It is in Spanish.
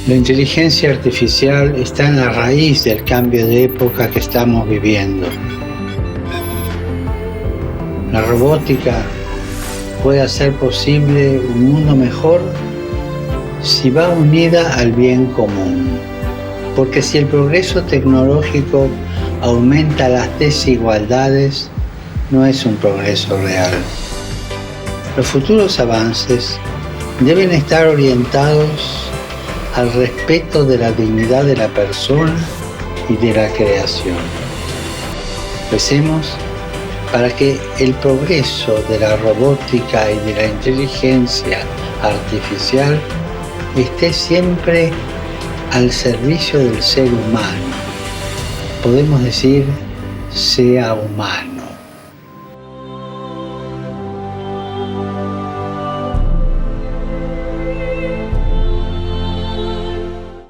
La inteligencia artificial está en la raíz del cambio de época que estamos viviendo. La robótica puede hacer posible un mundo mejor si va unida al bien común. Porque si el progreso tecnológico aumenta las desigualdades, no es un progreso real. Los futuros avances deben estar orientados al respeto de la dignidad de la persona y de la creación. Recemos para que el progreso de la robótica y de la inteligencia artificial esté siempre al servicio del ser humano. Podemos decir, sea humano.